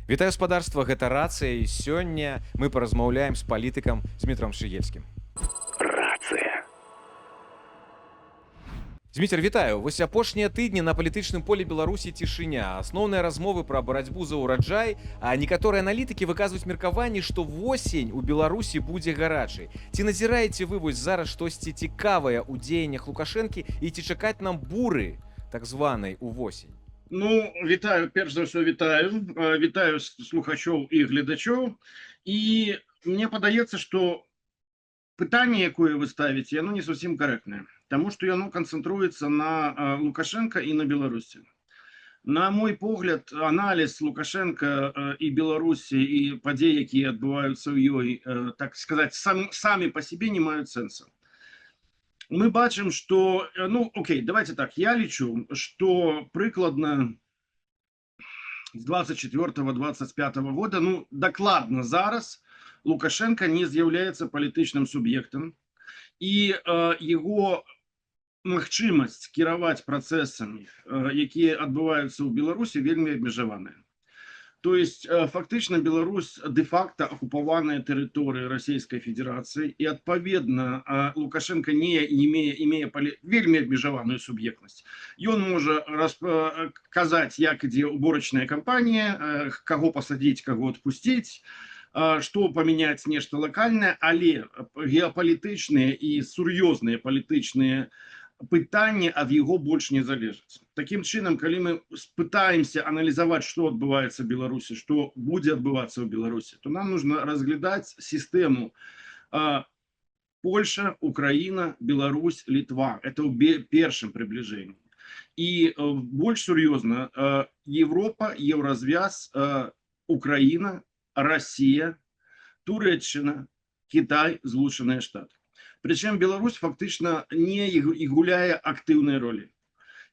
Вітаю спадарства, гэта рацыя, і сёння мы паразмаўляем з палітыкам Змітром Шыгельскім. Рацыя. Зміцер, вітаю. Вось апошнія тыдні на палітычным полі Беларусі цішыня. Асноўныя размовы пра барацьбу за ўраджай, а некаторыя аналітыкі выказваюць меркаванне, што восень у Беларусі будзе гарачай. Ці назіраеце вы вось зараз штосьці цікавае ў дзеяннях Лукашэнкі і ці чакаць нам буры, так званай, увосень? Ну, вітаю, перш за ўсё вітаю. Вітаю слухачоў і гледачоў. І мне падаецца, што пытанне, якое вы ставіце, яно не зусім карэктнае. Таму што яно канцэнтруецца на Лукашенка і на Беларусі. На мой погляд, аналіз Лукашенка і Беларусі і падзей, якія адбываюцца ў ёй, так сказаць, самі па сабе не маюць сэнса. Мы бачым, што, ну, окей, давайте так, я лічу, што прыкладна з 24-25 года, ну, дакладна зараз Лукашенко не з'яўляецца палітычным суб'ектам, і яго магчымасць кіраваць працэсамі, якія адбываюцца ў Беларусі, вельмі абмежаваная. То есть, фактично, Беларусь де-факто оккупованная территория Российской Федерации, и, отповедно, Лукашенко не имея вельмі обмежованную субъектность. И он может казать, як ідзе уборочная кампания, кого посадить, кого отпустить, что поменять нечто локальное, але геополитичные и сур'ёзныя палітычныя пытанне ад яго больш не залежыць. Такім чынам, калі мы пытаемся аналізаваць, што адбываецца ў Беларусі, што будзе адбывацца ў Беларусі, то нам нужно разглядаць сістэму Польша, Украина, Беларусь, Литва. Это ў першым приближении. І больш сур'ёзна Европа, Евразвяз, Украина, Россия, Турэччына, Китай, Злучаныя Штаты. Причем Беларусь фактично не гуляе актыўнай ролі.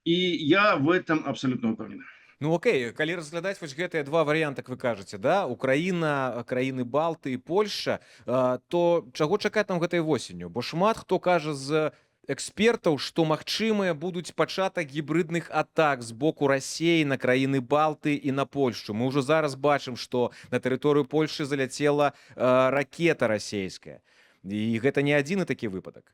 І я в этом абсолютно упэўнены. Ну окей, калі разглядаць вось гэтыя два варыянты, как вы кажаце, да, Украіна, краіны Балты і Польша, то чаго чакаць нам гэтай восенню? Бо шмат хто кажа з экспертаў, што магчымыя будуць пачатак гібридных атак з боку Расіі на краіны Балты і на Польшчу. Мы ўжо зараз бачым, што на тэрыторыю Польшчы заляцела ракета расійская. І гэта не адзіны такі выпадак.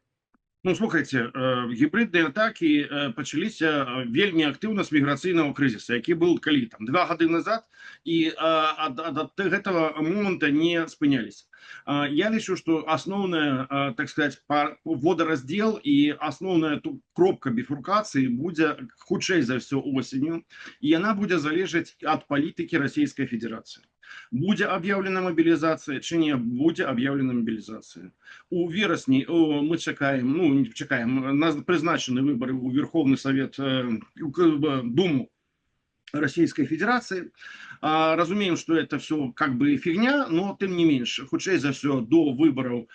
Ну, слухайте, гібридныя атакі пачаліся вельмі актыўна з міграцыйнага крызіса, які быў калі там 2 гады назад, і ад гэтага момента не спыняліся. Я лічу, што асноўная, так сказать, водораздел і асноўная кропка біфуркацыі будзе хутчэй за ўсё осенню, і яна будзе залежаць ад палітыкі Расійскай Федерацыі. Будзе аб'яўлена мобілізацыя, ці не будзе аб'яўлена мобілізацыя. У верасні мы чакаем, ну, не чакаем, прызначаны выборы ў Верховны Совет, Думу Российской Федерации. Разумеем, что это все как бы фигня, но тем не меньше, хутчэй за все, до выборов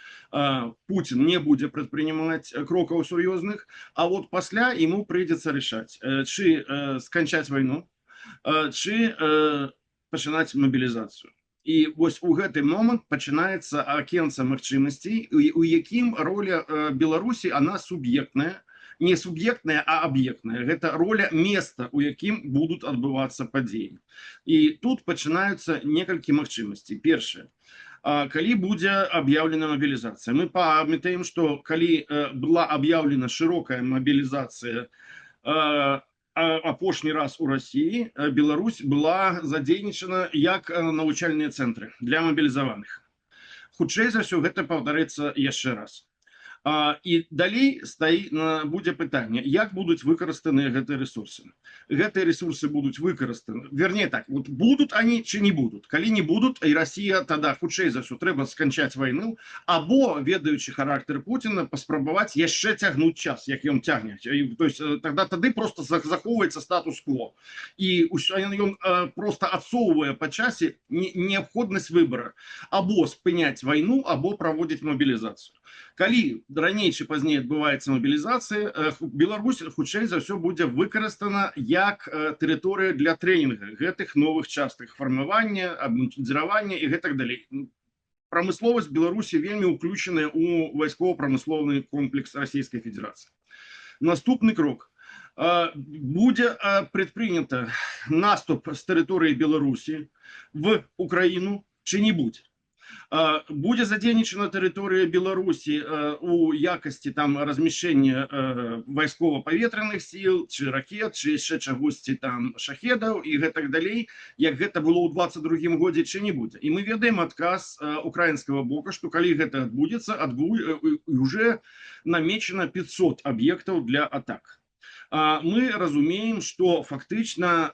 Путин не будет предпринимать кроков серьезных, а вот пасля ему придется решать, чи скончать войну, чи пачынаць мобілізацыю. І вось у гэты момант пачынаецца акенца магчымасцей, у якім роля Беларусі, она суб'ектная, не суб'ектная, а аб'ектная. Гэта роля места, у якім будуць адбывацца падзеі. І тут пачынаюцца некалькі магчымасцей. Першае, калі будзе аб'яўлена мобілізацыя. Мы памятаем, што калі была аб'яўлена шырокая мобілізацыя апошні раз у России, Беларусь была задзейнічана як навучальныя цэнтры для мобілізаваных. Хутчэй за ўсё гэта паўтарыцца яшчэ раз. І далей будзе пытанне, як будуць выкарыстаныя гэтыя ресурсы. Гэтыя ресурсы будуць выкарыстаны. Вернее так, вот будут они ці не будут. Калі не будут, і Россия тогда хутчэй за ўсё трэба сканчаць вайну, або, ведаючы характар Путина, паспрабаваць яшчэ цягнуць час, як ён цягне. То есть тады просто захоўваецца статус-кво. І ён просто адсоўвае па часе неабходнасць выбора. Або спыняць вайну, або праводзіць мобілізацыю. Калі раней ці пазней адбываецца мобілізацыя, Беларусь хутчэй за ўсё будзе выкарыстана як тэрыторыя для трэнінга гэтых новых частак фармавання, абмундзіравання і гэтак далей. Прамысловасць Беларусі вельмі ўключаная ў вайсково-прамысловы комплекс Расійскай Федерацыі. Наступны крок. Будзе прадпрынята наступ з тэрыторыі Беларусі в Украину чи-нибудь. Будзе задзейнічана тэрыторыя Беларусі у якасці там размяшчэння вайскова-паветраных сіл, ці ракет, ці яшчэ чагосьці там шахедаў і гэтак далей, як гэта было ў 22 годзе ці не будзе. І мы ведаем адказ украінскага бока, што калі гэта адбудзецца, уже намечена 500 аб'ектаў для атак. Мы разумеем, што фактычна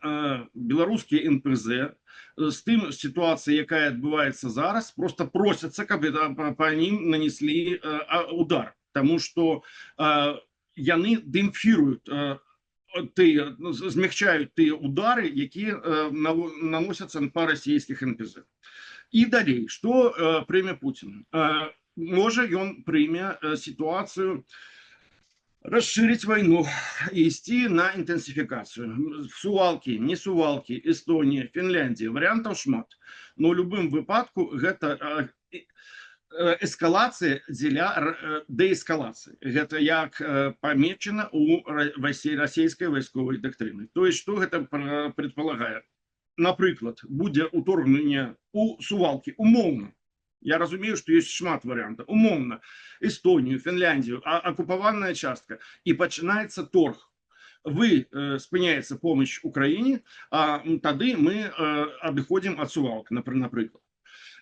беларускія НПЗ з тым сітуацыяй, якая адбываецца зараз, просто просяцца, каб па ім нанеслі удар, таму што яны дэмпфіруюць, змягчаюць тыя удары, якія наносяцца па расійскіх НПЗ. І далей, што прыме Путін? Можа, ён прыме сітуацыю расширить войну и идти на интенсификацию. Сувалки, не Сувалки, Эстония, Финляндия. Вариантов шмат. Но в любом выпадку это эскалация дзеля деэскалации. Это як помечено у российской войсковой доктрины. То есть, что это предполагает? Например, будет уторгнення у Сувалки, умовно. Я разумею, что есть шмат вариантов. Умовно, Эстонию, Финляндию, оккупованная частка. И начинается торг. Спыняется помощь Украине, а тады мы отходим от Сувалок, например.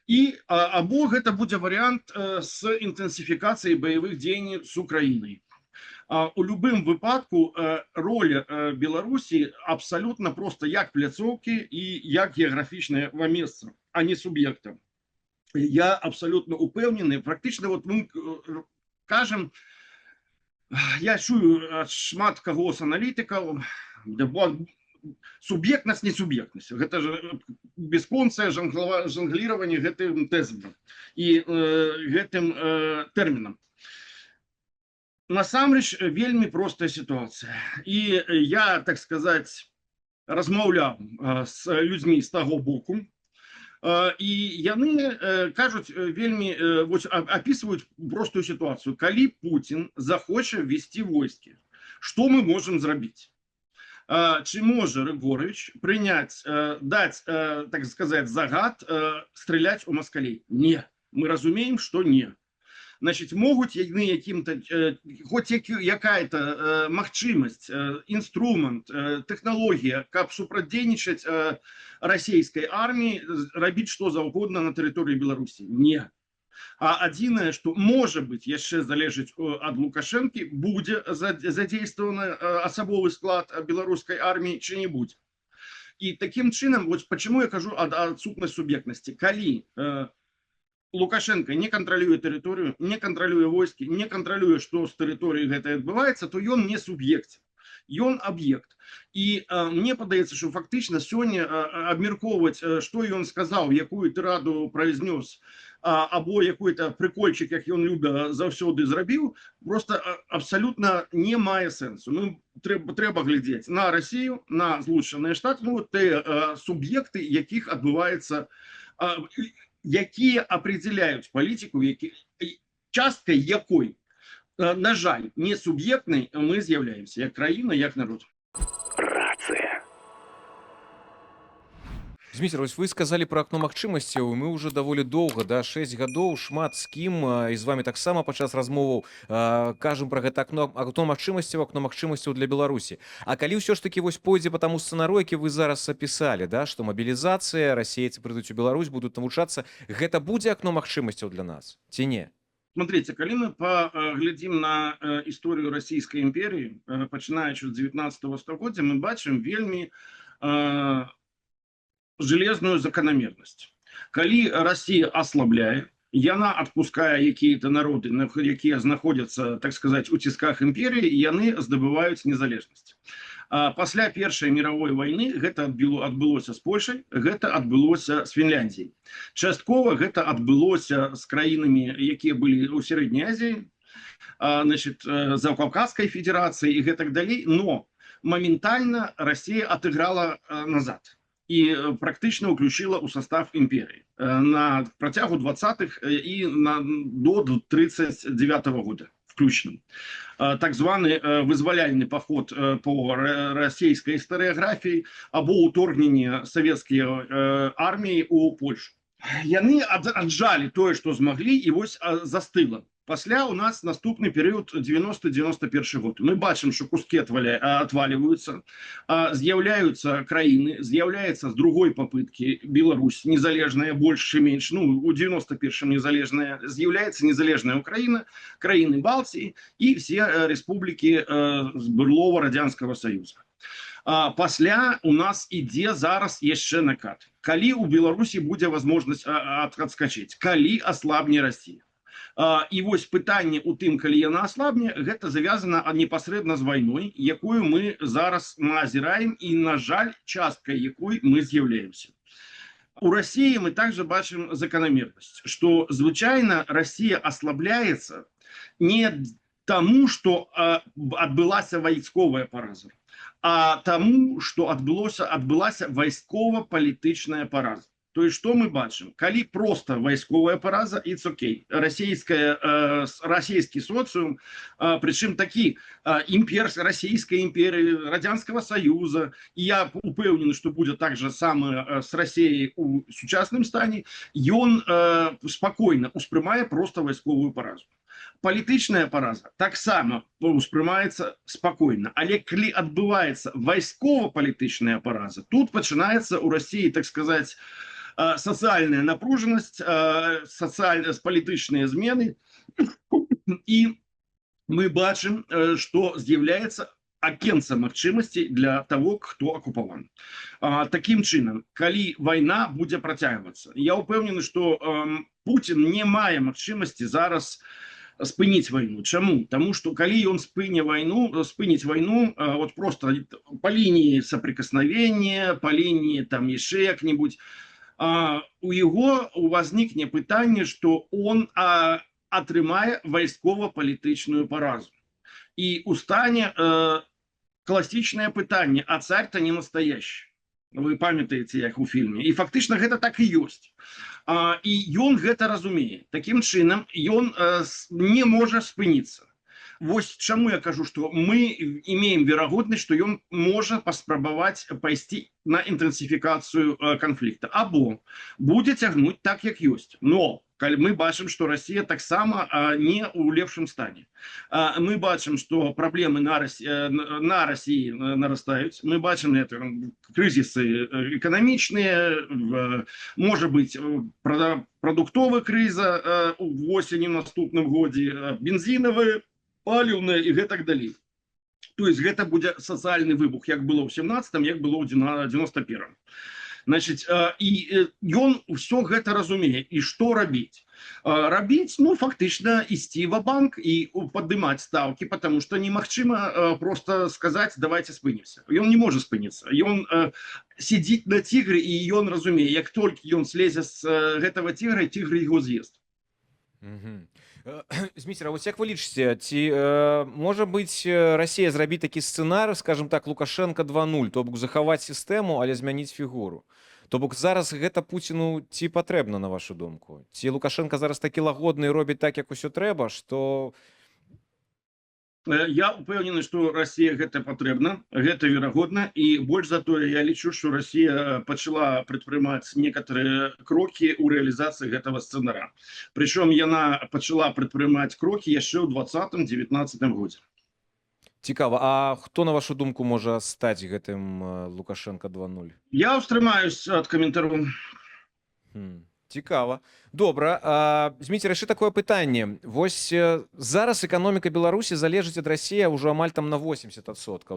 И або это будет вариант с интенсификацией боевых действий с Украиной. У любым выпадку роль Беларуси абсолютно просто як пляцоўкі и як географічнага месца, а не субъекта. Я абсолютно упэўнены, практычна вот мы кажам, я чую шмат каго з аналітыкаў, суб'ектнасць, не суб'ектнасць. Гэта ж бясконцае жонгліраванне гэтым тэзам і гэтым тэрмінам. Насамрэч, вельмі простая сітуацыя. І я, так сказаць, размаўляў з людзьмі з таго боку, і яны кажуць вельмі, описывают простую ситуацию. Калі Путин захоча ввести войски, что мы можем зрабіць? Чи може Григорович принять, дать, так сказать, загад стрелять у москалей? Не. Мы разумеем, что не. Значит, могут яны яким-то, хоть какая-то магчимость, инструмент, технология, каб супрадзейнічаць российской армии, рабіць что заўгодна на территории Беларуси? Не. А адзінае, что, может быть, яшчэ залежыць от Лукашенко, будет задействован асабовы склад белорусской армии чы-нибудь. И таким чином, вот почему я кажу о отсутной субъектности. Калі Лукашенко не контролюе территорию, не контролюе войски, не контролюе, что с территорией гэта адбываецца, то ён не субъект, ён объект. И мне падаецца, что фактично сегодня абмяркоўваць, что ён сказал, якую тираду произнес, або якой-то прикольчик, як ён любя заўсёды зрабіў, просто абсолютно не мае сэнсу. Ну, трэба глядзець на Россию, на Злучаныя Штаты, ну, те субъекты, якіх адбываецца, якія определяют политику, часткай якой, на жаль, не суб'ектнай мы з'яўляемся, як краіна, як народ. Рацыя. Зміцер, вось вы сказали про акно магчымасцяў, мы уже даволі доўга, да, 6 гадоў, шмат з кім, і з вами таксама падчас размоваў кажам про гэта акно магчымасцяў для Беларусі. А калі ўсё ж таки вось пойдзе по таму сцэнару, які вы зараз апісалі, да, што мабілізацыя, расейцы прыйдуць у Беларусь, будуць навучацца, гэта будзе акно магчымасцяў для нас, ці не? Смотрите, калі мы поглядим на историю Российской империи, пачынаючы з 19 стагоддзя, мы бачым вельмі железную закономерность. Калі Россия ослабляе, яна отпускае какие-то народы, якія знаходзяцца, так сказать, у тисках империи, и яны здабываюць незалежнасць. Пасля Першай мировой войны гэта адбылося з Польшай, гэта адбылося з Фінляндіяй. Часткова гэта адбылося з краінамі, якія былі ў Сярэдняй Азіі, значит, Закаўказскай федерации и гэтак далей, но моментально Россия отыграла назад и практично уключила у состав империи на протягу 20-х и до 1939 года. включным. Так званы вызваляльны паход по расійскай істарыяграфіі або ўторгненне савецкія арміі у Польшу. Яны аджалі тое, што змаглі, і вось застыла. Пасля у нас наступны перыяд 90-91 год. Мы бачым, што кускі отваливаются, з'яўляюцца краіны, з'яўляецца з другой попыткі Беларусь, незалежная, больш чи менш, ну, у 91-м незалежная, з'яўляецца незалежная Украіна, краіны Балтіі і все республікі з былого Радянского Союза. Пасля у нас ідзе зараз яшчэ накат. Калі у Беларусі будзе возможность адскачыць, калі аслабне Россия. І вось пытанне у тым, калі яна аслабне, гэта завязана непасрэдна з вайной, якую мы зараз назіраем і, на жаль, часткай якой мы з'яўляемся. У России мы также бачым закономерность, что звычайно Россия ослабляется не тому, что отбылася войсковая пораза, а тому, что отбылася войсково-палітычная пораза. То есть, что мы бачим? Калі просто войсковая пораза, it's okay. Российский социум, причем такі Российской империи, Радянского Союза, и я упевнены, что будет так же самое с Россией у сучасным стане, он спокойно успрымае просто войсковую поразу. Палітычная пораза таксама успрымаецца спокойно, але калі адбываецца войсково-палітычная пораза, тут пачынаецца у России, так сказать, социальная напруженность, палітычныя змены, и мы бачым, что з'яўляецца акенца магчымасцей для того, кто оккупаван. Таким чынам, калі война будзе працягвацца, я упэўнены, что Путин не мае магчымасці зараз спыніць войну. Чаму? Тому что калі ён спыніць войну вот просто по линии соприкосновения, по линии там яшчэ як-нибудь, у яго возникне пытанне, что он атрымае войсково-палітычную поразу. И устане классичное пытанне, а царь-то не настоящий. Вы памятаете, як у фильме. И фактично гэта так и есть. И ён гэта разумее. Таким чынам, ён не можа спыніцца. Вось чаму я кажу, что мы имеем верагоднасць, что ён можа паспрабаваць пайсці на інтэнсіфікацыю конфликта. Або будзе цягнуць так, як ёсць. Но мы бачым, что Россия таксама не у лепшым стане. Мы бачым, что проблемы на России нарастаюць. Мы бачым это крызисы экономичные, может быть продуктовая криза в осени в наступным годзе, бензиновые, паліўная і гэтак далей. То есть гэта будзе сацыяльны выбух, як было ў 17-м, як было ў 91-м. Значит, і ён ўсё гэта разумее. І што рабіць? Рабіць, ну, фактычна ісці ва-банк і падымаць ставкі, потому что немагчыма просто сказаць, давайте спынімся. Ён не можа спыніцца. Ён сидзіць на тигре, і ён разумее, як толькі ён слезе з гэтага тигра, тигр яго з'ест. Зміцер, а вось як вы лічыце, ці можа быць Расія зрабіць такі сцэнар, скажем так, Лукашенко 2.0, то бок захаваць сістэму, але змяніць фігуру? То бок зараз гэта Пуціну ці патрэбна, на вашу думку? Ці Лукашенко зараз такі лагодны і робіць так, як усё трэба, што... Я упэўнены, што Расія гэта патрэбна, гэта верагодна, і больш за тое я лічу, што Расія пачала прадпрымаць некаторыя крокі ў рэалізацыі гэтага сцэнара. Прычым яна пачала прадпрымаць крокі яшчэ ў 20-19 годзе. Цікава, а хто, на вашу думку, можа стаць гэтым Лукашенко 2.0? Я ўстрымаюсь ад каментараў. Цікава. Добра. Зміцер, яшчэ такое пытанне. Вось зараз эканоміка Беларусі залежыць ад Расіі ўжо амаль там на 80%,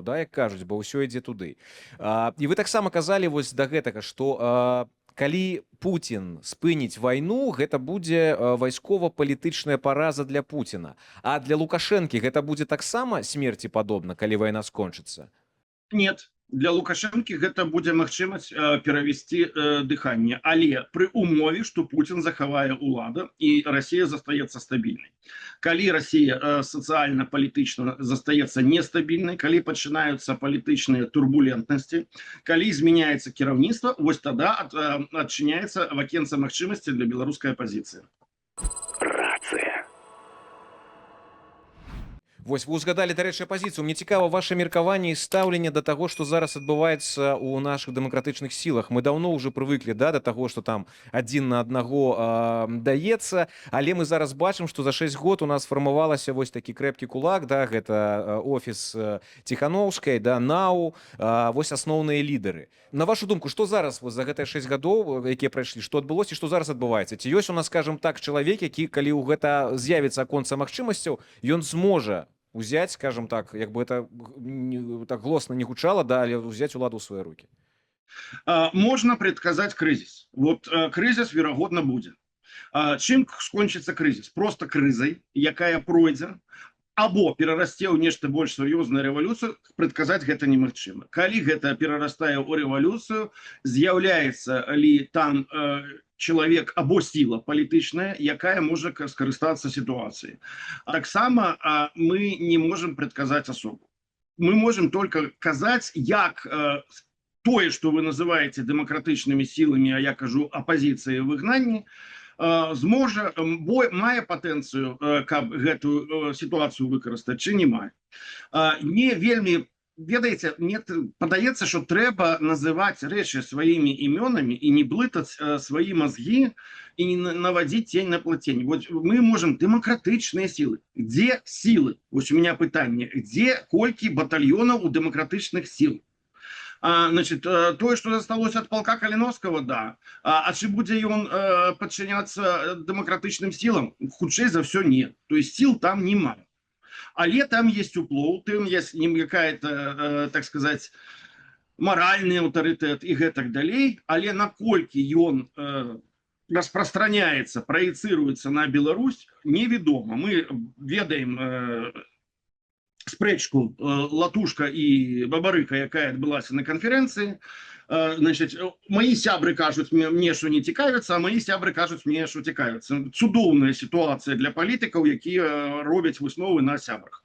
да, як кажуць, бо ўсё ідзе туды. І вы таксама казалі вось да гэтага, што калі Путін спыніць вайну, гэта будзе вайскова-палітычная параза для Пуціна. А для Лукашэнкі гэта будзе таксама смерці падобна, калі вайна скончыцца? Нет. Для Лукашэнкі гэта будзе магчымасць перавесці дыханне, але пры умове, што Путін захавае ўладу і Расія застаецца стабільнай. Калі Расія сацыяльна-палітычна застаецца нестабільнай, калі пачынаюцца палітычныя турбулентнасці, калі змяняецца кіраўніцтва, вось тада адчыняецца вакенца магчымасці для беларускай апазіцыі. Рацыя. Вось вы узгадалі, дарэчы, апазіцыю. Мне цікава ваша меркаванне і стаўленне да таго, што зараз адбываецца ў нашых дэмакратычных сілах. Мы даўно ўжо прывыклі, да, да таго, што там адзін на аднаго даецца, але мы зараз бачым, што за 6 год у нас фармавалася вось такі крэпкі кулак, да, гэта офіс Ціханаўскай, да, НАУ, вось асноўныя лідары. На вашу думку, што зараз вось за гэтыя 6 гадоў, якія прайшлі, што адбылося і што зараз адбываецца? Ці ёсць у нас, скажем так, чалавек, які, калі ў гэта з'явіцца аконца магчымасцяў, ён зможа узять, скажем так, як бы это так глосно не гучало, да, але взять уладу ў свае руки. Можно предсказать кризис. Вот кризис, вероятно, будет. Чым скончыцца кризис? Просто крызай, якая пройдзе, або перарасце ў нешта больш сур'ёзную рэвалюцыю, предказаць гэта немагчыма. Калі гэта перарастае ў рэвалюцыю, з'яўляецца ли там человек або сила палітычная, якая можа скарыстацца сітуацыяй. Таксама мы не можем предказаць асобу. Мы можем только казаць, як тое, што вы называеце дэмакратычнымі сіламі, а я кажу апазіцыяй выгнанні, зможа, мае патэнцыю, каб гэтую сітуацыю выкарыстаць, ці не мае. Не вельмі, ведаеце, мне падаецца, што трэба называць рэчы сваімі імёнамі і не блытаць свае мазгі і не наводзіць тень на плацень. Вот мы можем дэмакратычныя сілы. Дзе сілы? Вось у меня пытанне. Дзе колькі батальёнаў у дэмакратычных сіл? Значит, тое, што засталося ад палка Каліновскага, да. А ці будзе ён падчыняцца дэмакратычным сілам? Хутчэй за ўсё не. То есть сіл там нема. Але там есть уплоў, там есть какая-то, так сказать, моральный аўтарытэт і гэтак далей. Але наколькі ён распространяется, проецируется на Беларусь, неведома. Мы ведаем спрэчку Латушка і Бабарыка, якая адбылася на канферэнцыі. Значит, мои сябры кажуць мне, што не цікавяцца, а мои сябры кажуць мне, што цікавяцца. Цудоўная сітуацыя для палітыкаў, якія робяць высновы на сябрах.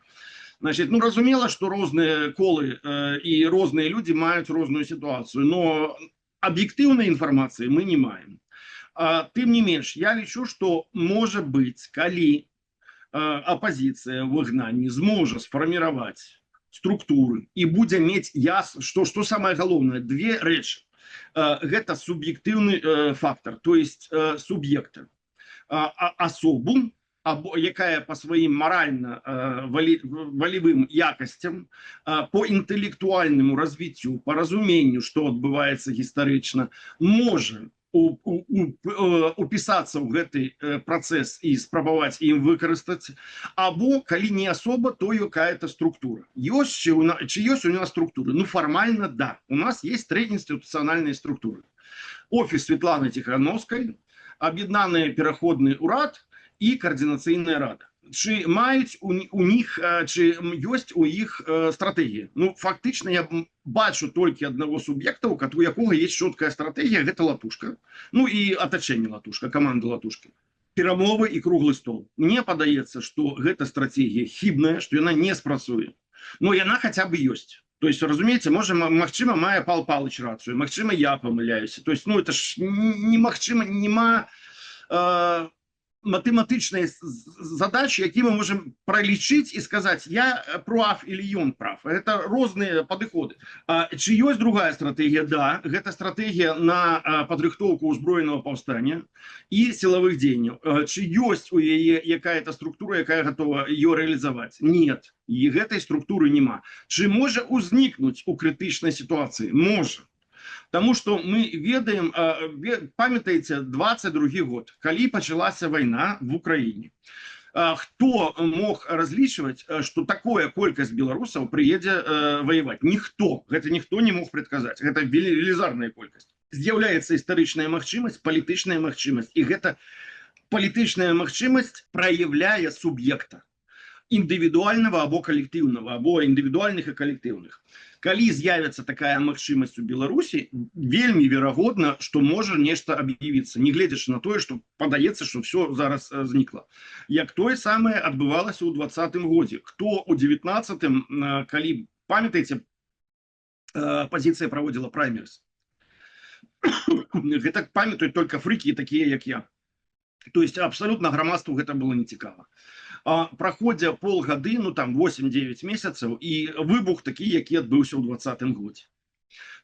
Значит, ну, разумела, што розныя колы і розныя людзі маюць розную сітуацыю, но аб'ектыўнай інфармацыі мы не маем. Тым не менш, я лічу, што можа быць, калі апозіцыя в выгнанні зможа сфарміраваць структуры і будзе мець што самае галоўнае, две рэчы. Гэта суб'ектыўны фактор, то есть суб'екта, асобу, якая по сваім маральна валевым якасцям, по інтэлектуальнаму развіццю, по разуменню, што адбываецца гістарычна, можа упісацца ў гэты працэс і спрабаваць ім выкарыстаць, або калі не асоба, то якая-то структура. Ці ёсць у нас структуры? Ну, формально да. У нас есть три институциональные структуры. Офис Светланы Тихановской, Об'єднаний пераходны урад і Координаційная рада. Чи мають у них, чи ёсць у іх стратегія? Ну, фактично, я бачу толькі одного суб'екта, у якого є чіткая стратегія, гэта Латушка. Ну і атачэнне Латушка, команда Латушки. Перамовы і круглы стол. Мне падаецца, што гэта стратегія хібная, што яна не спрацуе. Но яна хотя бы ёсць. То есть, разумеется, магчыма, мае Пал Палыч рацыю, магчыма, я памыляюся. То есть, ну, это ж немагчыма, нема математычныя задачи, які мы можем пролічыць і сказаць, я прав или ён прав. Это розныя падыходы. Чи ёсць другая стратегія? Да, гэта стратегія на падрыхтоўку ўзброенага паўстання і сілавых дзеянняў. Чи ёсць у яе якая-то структура, якая готова ее реализовать? Нет, і гэтай структуры нема. Чи можа узнікнуць у крытычнай ситуации? Можа. Потому что мы ведаем, памятаете, 22 год, калі пачалася война в Украине. Кто мог разлічваць, что такое колькасць беларусаў приедзе воевать? Никто. Это никто не мог предсказать. Это велізарная колькасць. З'яўляецца историчная магчымасць, палітычная магчымасць. И гэта палітычная магчымасць проявляе субъекта. Индивидуального або коллективного, або индивидуальных и коллективных. Калі з'явіцца такая магчымасць у Беларусі, вельмі верагодна, што можа нешта аб'явіцца, не гледзячы на тое, што падаецца, што все зараз знікла. Як тое самае адбывалася ў 20-м годзе. Хто ў 19-м, калі, памятаеце, апозіцыя праводзіла праймерыз. Гэта памятаюць только фрыкі такія, як я. То есть абсолютно грамадству гэта было нецікава. праходзя полгады, ну там 8-9 месяцаў, і выбух такі, які адбыўся ў 2020 годзе.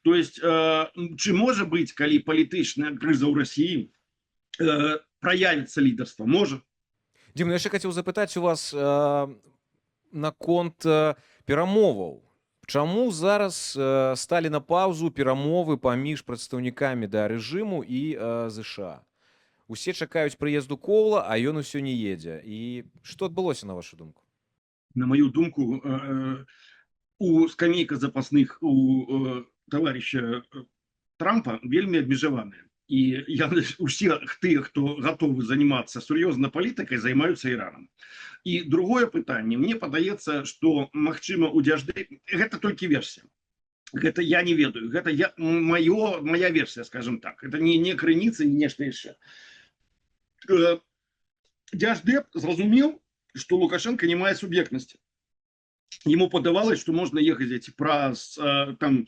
То есть, чи може бути, коли політична криза ў Росії, проявится лидерство? Може. Дім, ну, я ще хотів запитати у вас наконт перамоваў. Чаму зараз сталі на паўзу перамовы паміж прадстаўнікамі рэжыму і ЗША? Усе чакаюць прыезду Коўла, а ён усё не едзе. І што адбылося, на вашу думку? На мою думку, у скамейка запасных у товарища Трампа вельмі абмежаваная. І усе тыя, хто гатовы заниматься сур'ёзна палітыкай, займаюцца Іранам. І другое пытанне, мне падаецца, што магчыма у Дзяждэ, гэта толькі версія. Гэта я не ведаю, гэта моя версія, скажем так. Это не крыніца, не нешта яшчэ. Дзяждэ зразумеў, што Лукашенко не мае суб'ектнасці. Ему падавалось, што можна ехаць праз там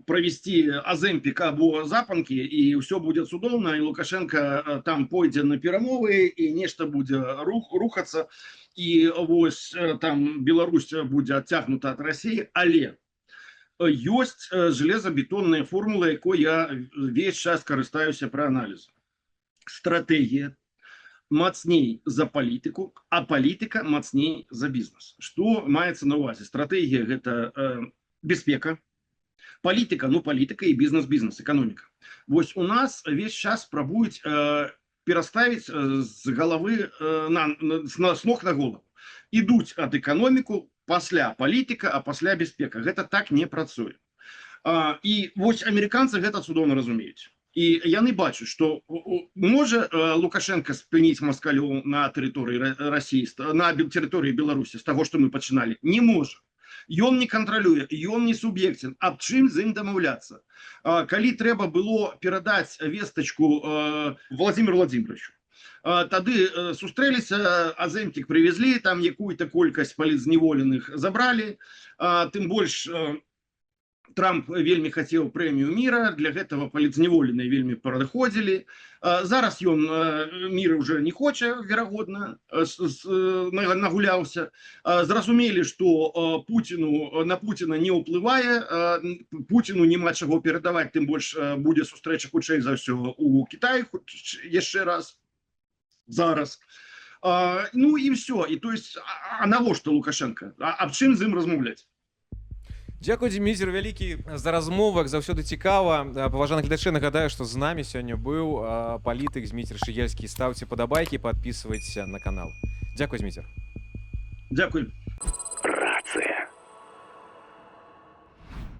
провести аземпік або запанкі, і ўсё будзе цудоўна, і Лукашенко там пойдзе на перамовы, і нешта будзе рухацца, і вось там Беларусь будзе адцягнута ад Расіі, але ёсць железабетонная формула, якой я весь час карыстаюся пры аналізу. Стратэгія мацней за палітыку, а палітыка мацней за бізнес. Што маецца на ўвазе? Стратэгія – гэта бяспека, палітыка, ну палітыка і бізнес, эканоміка. Вось у нас весь час пробуюць пераставіць з галавы з ног на голову. Ідуць ад эканоміку, пасля палітыка, а пасля бяспека. Гэта так не працуе. І вось амерыканцы гэта цудоўна разумеюць. І яны бачаць, што можа Лукашенко спыніць маскалёў на тэрыторыі Расіі, на тэрыторыі Беларусі з таго, што мы пачыналі? Не можа. Ён не кантралюе, ён не суб'ектен. Аб чым з ім дамаўляцца? Калі трэба было перадаць вестачку Владимиру Владимировичу, тады сустрэліся, аземпік прывезлі, там якую-то колькасць палітзняволеных забралі, тым больш Трамп вельмі хацеў прэмію міра, для гэтага палітзняволеныя вельмі падыходзілі. Зараз ён міра ўжо не хоча, верагодна, нагуляўся. Зразумелі, што на Пуціна не ўплывае, Пуціну няма чаго перадаваць, тым больш будзе сустрэча хутчэй за ўсё у Кітаі яшчэ раз, зараз. Ну і ўсё. І то есть, а навошта Лукашенко? Аб чым з ім размаўляць? Дзякуй, Дзміцер, вялікі за размову, заўсёды цікава. Паважаны гледачы, нагадаю, што з намі сёння быў палітык Дзміцер Шыгельскі. Стаўце падабайкі, падпісвайцеся на канал. Дзякуй, Дзміцер. Дзякуй.